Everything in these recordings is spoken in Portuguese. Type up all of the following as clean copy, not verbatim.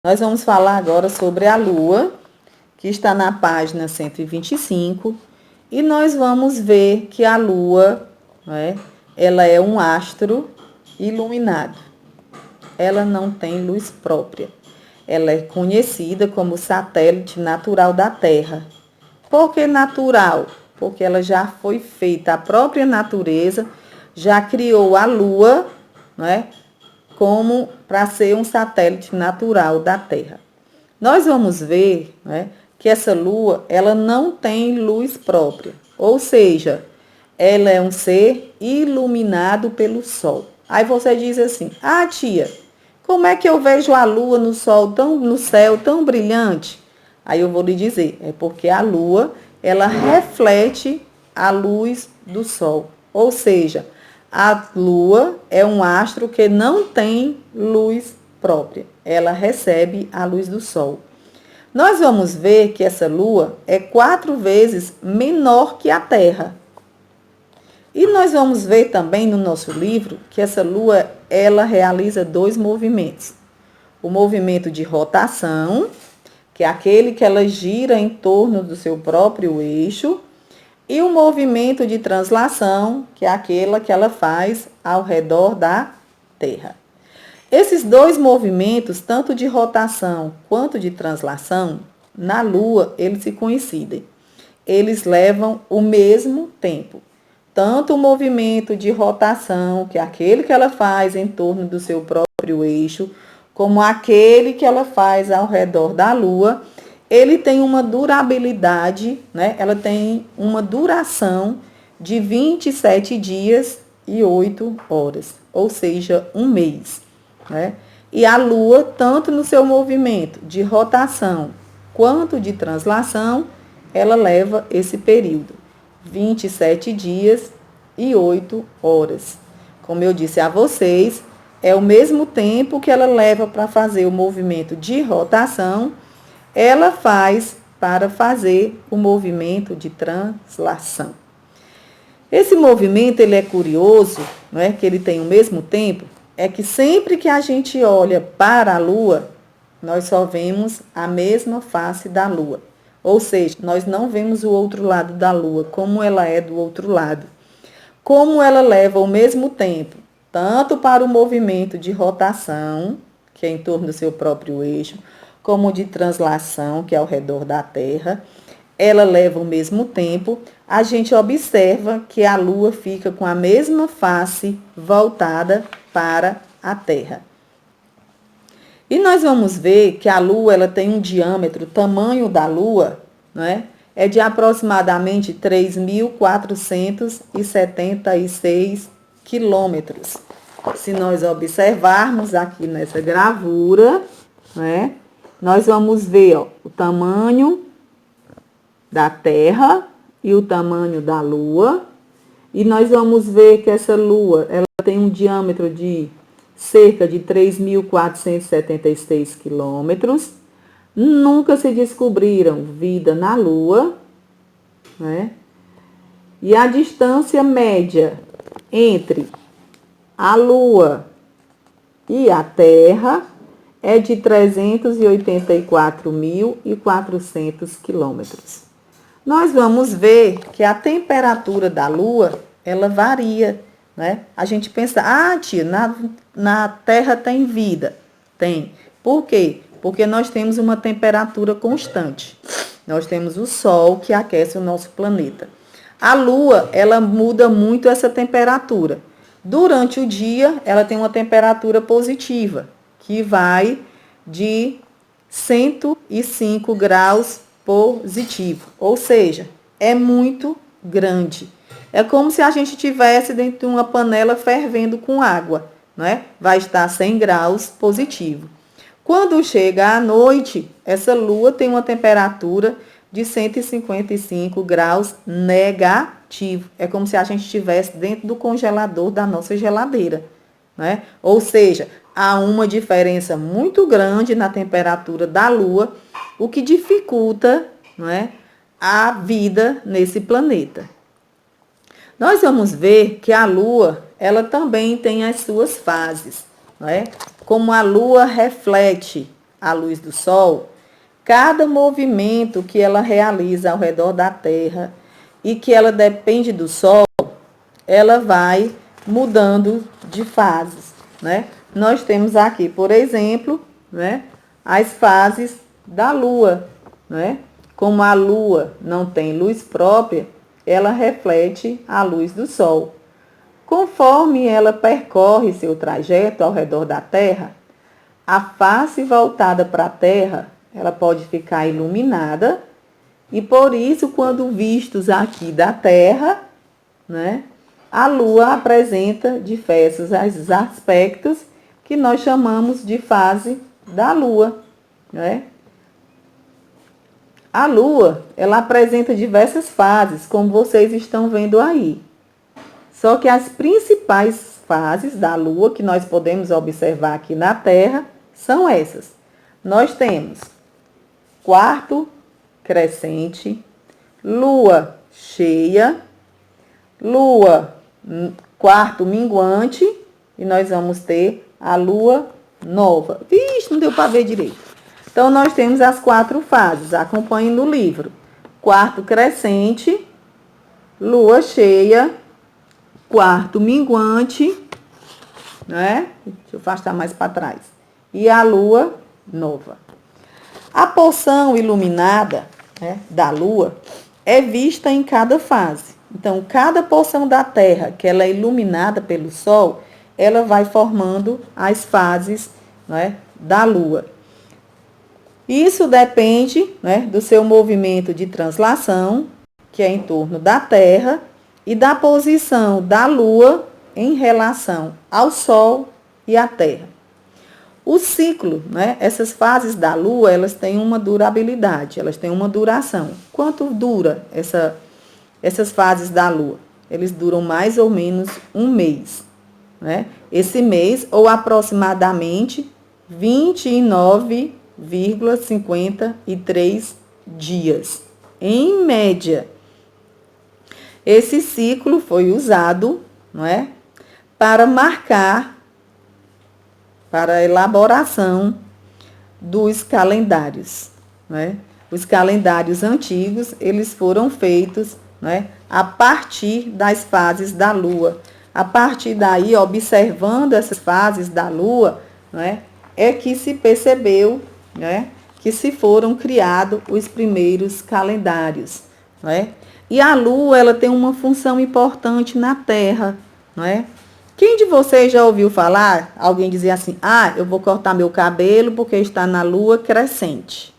Nós vamos falar agora sobre a Lua, que está na página 125, e nós vamos ver que a Lua, ela é um astro iluminado. Ela não tem luz própria. Ela é conhecida como satélite natural da Terra. Por que natural? Porque ela já foi feita, a própria natureza já criou a Lua, como para ser um satélite natural da Terra. Nós vamos ver, que essa Lua, ela não tem luz própria, ou seja, ela é um ser iluminado pelo Sol. Aí você diz assim: ah, tia, como é que eu vejo a Lua no céu tão brilhante? Aí eu vou lhe dizer, é porque a Lua, ela reflete a luz do Sol, ou seja, a Lua é um astro que não tem luz própria. Ela recebe a luz do Sol. Nós vamos ver que essa Lua é 4 vezes menor que a Terra. E nós vamos ver também no nosso livro que essa Lua, ela realiza 2 movimentos. O movimento de rotação, que é aquele que ela gira em torno do seu próprio eixo, e o movimento de translação, que é aquela que ela faz ao redor da Terra. Esses 2 movimentos, tanto de rotação quanto de translação, na Lua, eles se coincidem. Eles levam o mesmo tempo. Tanto o movimento de rotação, que é aquele que ela faz em torno do seu próprio eixo, como aquele que ela faz ao redor da Lua, ele tem uma durabilidade, Ela tem uma duração de 27 dias e 8 horas, ou seja, um mês, E a Lua, tanto no seu movimento de rotação quanto de translação, ela leva esse período, 27 dias e 8 horas. Como eu disse a vocês, é o mesmo tempo que ela leva para fazer o movimento de rotação, ela faz para fazer o movimento de translação. Esse movimento, ele é curioso, que ele tem o mesmo tempo, é que sempre que a gente olha para a Lua, nós só vemos a mesma face da Lua. Ou seja, nós não vemos o outro lado da Lua, como ela é do outro lado. Como ela leva o mesmo tempo, tanto para o movimento de rotação, que é em torno do seu próprio eixo, como de translação, que é ao redor da Terra, ela leva o mesmo tempo, a gente observa que a Lua fica com a mesma face voltada para a Terra. E nós vamos ver que a Lua, ela tem um diâmetro, o tamanho da Lua, é de aproximadamente 3.476 quilômetros. Se nós observarmos aqui nessa gravura, nós vamos ver o tamanho da Terra e o tamanho da Lua. E nós vamos ver que essa Lua, ela tem um diâmetro de cerca de 3.476 quilômetros. Nunca se descobriram vida na Lua, E a distância média entre a Lua e a Terra é de 384.400 quilômetros. Nós vamos ver que a temperatura da Lua, ela varia, A gente pensa, tia, na Terra tem vida. Tem. Por quê? Porque nós temos uma temperatura constante. Nós temos o Sol que aquece o nosso planeta. A Lua, ela muda muito essa temperatura. Durante o dia, ela tem uma temperatura positiva, que vai de 105 graus positivo. Ou seja, é muito grande. É como se a gente estivesse dentro de uma panela fervendo com água, Vai estar 100 graus positivo. Quando chega à noite, essa Lua tem uma temperatura de 155 graus negativo. É como se a gente estivesse dentro do congelador da nossa geladeira, Ou seja, há uma diferença muito grande na temperatura da Lua, o que dificulta, a vida nesse planeta. Nós vamos ver que a Lua, ela também tem as suas fases, Como a Lua reflete a luz do Sol, cada movimento que ela realiza ao redor da Terra e que ela depende do Sol, ela vai mudando de fases, né? Nós temos aqui, por exemplo, né, as fases da Lua, né? Como a Lua não tem luz própria, ela reflete a luz do Sol. Conforme ela percorre seu trajeto ao redor da Terra, a face voltada para a Terra, ela pode ficar iluminada e por isso, quando vistos aqui da Terra, né, a Lua apresenta diversos aspectos que nós chamamos de fase da Lua, né? A Lua, ela apresenta diversas fases, como vocês estão vendo aí. Só que as principais fases da Lua que nós podemos observar aqui na Terra são essas. Nós temos quarto crescente, lua cheia, lua quarto minguante e nós vamos ter a lua nova. Vixe, não deu para ver direito. Então, nós temos as 4 fases, acompanhe no livro. Quarto crescente, lua cheia, quarto minguante, né? Deixa eu afastar mais para trás. E a lua nova. A porção iluminada, né, da lua é vista em cada fase. Então, cada porção da Terra que ela é iluminada pelo Sol, ela vai formando as fases, né, da lua. Isso depende, né, do seu movimento de translação, que é em torno da Terra, e da posição da Lua em relação ao Sol e à Terra. O ciclo, né, essas fases da Lua, elas têm uma durabilidade, elas têm uma duração. Quanto dura essas fases da Lua? Eles duram mais ou menos um mês, né? Esse mês, ou aproximadamente 29,53 dias, em média. Esse ciclo foi usado, não é, para marcar, para a elaboração dos calendários, né? Os calendários antigos, eles foram feitos, né, a partir das fases da Lua. A partir daí, observando essas fases da Lua, né, é que se percebeu, né, que se foram criados os primeiros calendários, né? E a Lua, ela tem uma função importante na Terra, não é? Quem de vocês já ouviu falar, alguém dizer assim, eu vou cortar meu cabelo porque está na lua crescente.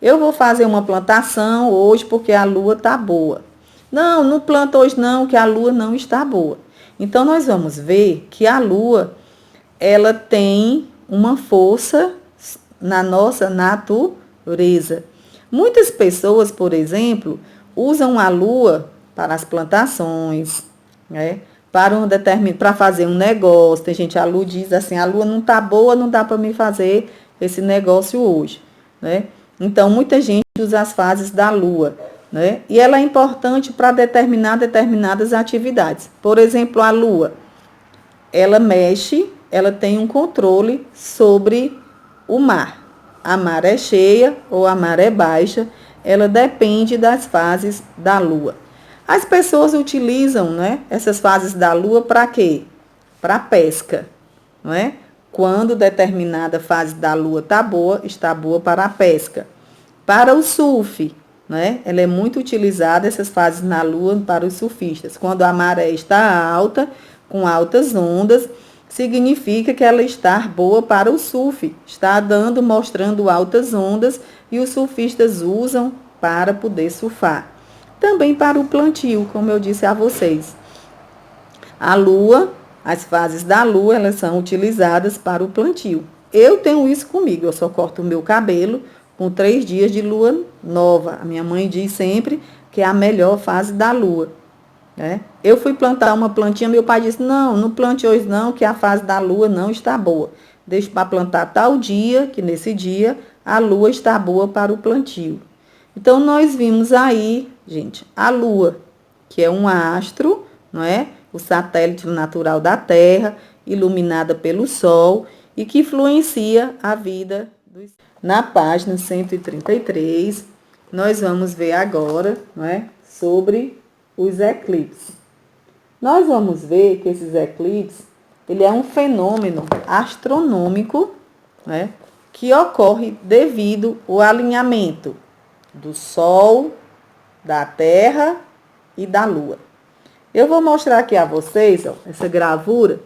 Eu vou fazer uma plantação hoje porque a lua está boa. Não, não planta hoje não, que a lua não está boa. Então, nós vamos ver que a lua, ela tem uma força na nossa natureza. Muitas pessoas, por exemplo, usam a lua para as plantações, né? Para fazer um negócio. Tem gente, a lua diz assim, a lua não está boa, não dá para mim fazer esse negócio hoje, né? Então, muita gente usa as fases da lua, né? E ela é importante para determinar determinadas atividades. Por exemplo, a lua, ela mexe, ela tem um controle sobre o mar. A maré cheia ou a maré baixa, ela depende das fases da lua. As pessoas utilizam, né, essas fases da lua para quê? Para pesca, não é? Quando determinada fase da lua está boa para a pesca. Para o surf, né? Ela é muito utilizada, essas fases na lua, para os surfistas. Quando a maré está alta, com altas ondas, significa que ela está boa para o surf. Está mostrando altas ondas e os surfistas usam para poder surfar. Também para o plantio, como eu disse a vocês. A lua, as fases da lua, elas são utilizadas para o plantio. Eu tenho isso comigo, eu só corto o meu cabelo com 3 dias de lua nova. A minha mãe diz sempre que é a melhor fase da lua, né? Eu fui plantar uma plantinha, meu pai disse, não plante hoje não, que a fase da lua não está boa. Deixa para plantar tal dia, que nesse dia a lua está boa para o plantio. Então, nós vimos aí, gente, a Lua, que é um astro, não é? O satélite natural da Terra, iluminada pelo Sol e que influencia a vida Na página 133, nós vamos ver agora, não é, sobre os eclipses. Nós vamos ver que esses eclipses, ele é um fenômeno astronômico, né, que ocorre devido ao alinhamento do Sol, da Terra e da Lua. Eu vou mostrar aqui a vocês, ó, essa gravura,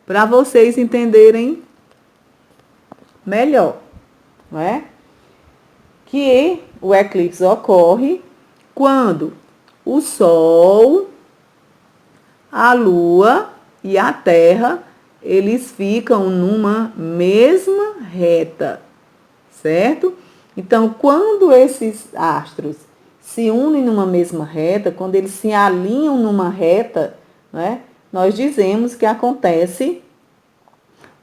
para vocês entenderem melhor, não é? Que o eclipse ocorre quando o Sol, a Lua e a Terra, eles ficam numa mesma reta, certo? Então, quando esses astros se unem numa mesma reta, quando eles se alinham numa reta, né, nós dizemos que acontece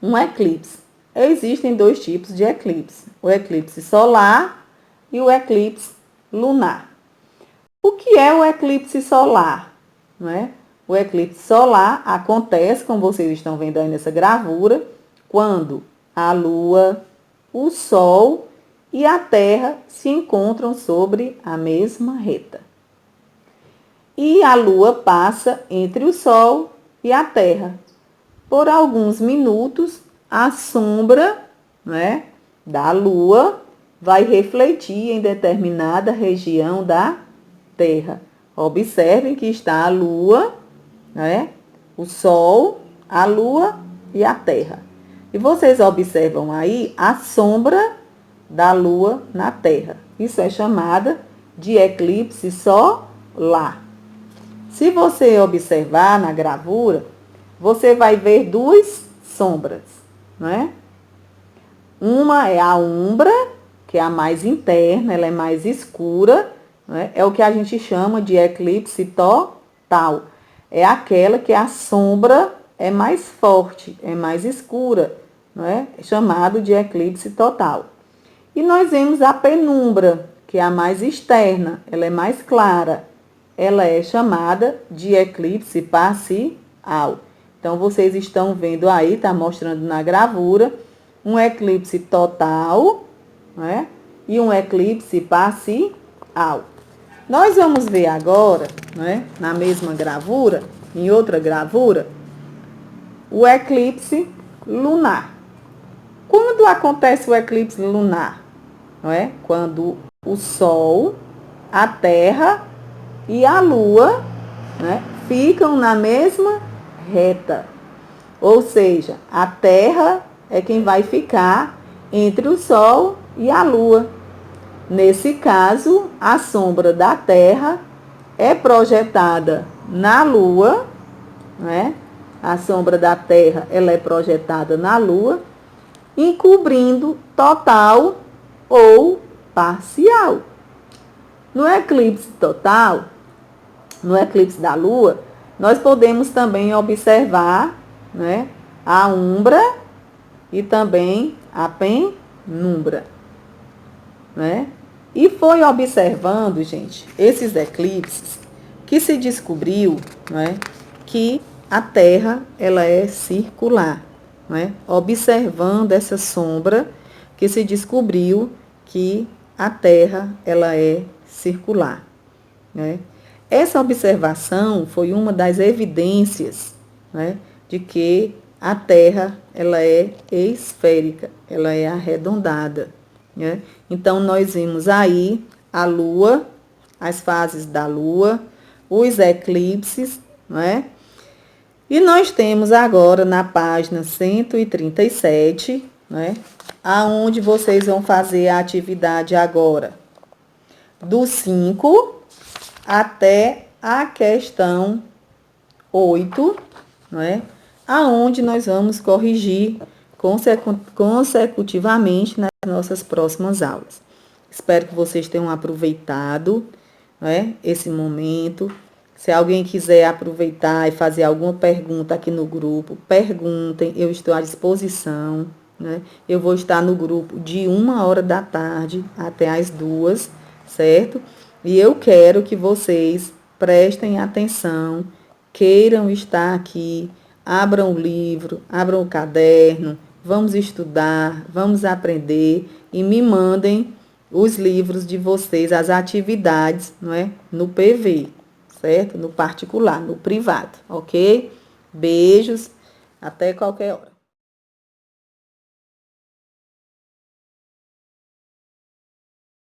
um eclipse. Existem dois tipos de eclipse: o eclipse solar e o eclipse lunar. O que é o eclipse solar? Não é? O eclipse solar acontece, como vocês estão vendo aí nessa gravura, quando a Lua, o Sol e a Terra se encontram sobre a mesma reta. E a Lua passa entre o Sol e a Terra. Por alguns minutos, a sombra, né, da Lua vai refletir em determinada região da Terra. Observem que está a Lua, né, o Sol, a Lua e a Terra. E vocês observam aí a sombra da Lua na Terra. Isso é chamada de eclipse solar. Se você observar na gravura, você vai ver duas sombras, não é? Uma é a umbra, que é a mais interna, ela é mais escura, não é? É o que a gente chama de eclipse total. É aquela que a sombra é mais forte, é mais escura, não é? É chamado de eclipse total. E nós vemos a penumbra, que é a mais externa, ela é mais clara. Ela é chamada de eclipse parcial. Então, vocês estão vendo aí, está mostrando na gravura, um eclipse total, né, e um eclipse parcial. Nós vamos ver agora, né, na mesma gravura, em outra gravura, o eclipse lunar. Quando acontece o eclipse lunar? Não é? Quando o Sol, a Terra e a Lua, né, ficam na mesma reta. Ou seja, a Terra é quem vai ficar entre o Sol e a Lua. Nesse caso, a sombra da Terra é projetada na Lua, né? A sombra da Terra ela é projetada na Lua, encobrindo total ou parcial. No eclipse total, no eclipse da Lua, nós podemos também observar, né, a umbra e também a penumbra, né? E foi observando, gente, esses eclipses que se descobriu, né, que a Terra ela é circular, né? Observando essa sombra que se descobriu que a Terra ela é circular, né? Essa observação foi uma das evidências, né, de que a Terra ela é esférica, ela é arredondada, né? Então, nós vimos aí a Lua, as fases da Lua, os eclipses, né? E nós temos agora na página 137, né, aonde vocês vão fazer a atividade agora do 5 até a questão 8, não é? Aonde nós vamos corrigir consecutivamente nas nossas próximas aulas. Espero que vocês tenham aproveitado, não é, esse momento. Se alguém quiser aproveitar e fazer alguma pergunta aqui no grupo, perguntem, eu estou à disposição, né? Eu vou estar no grupo de 1h até as 2h, certo? E eu quero que vocês prestem atenção, queiram estar aqui, abram o livro, abram o caderno, Vamos estudar, vamos aprender e me mandem os livros de vocês, as atividades, não é? No PV, certo? No particular, no privado, ok? Beijos, até qualquer hora.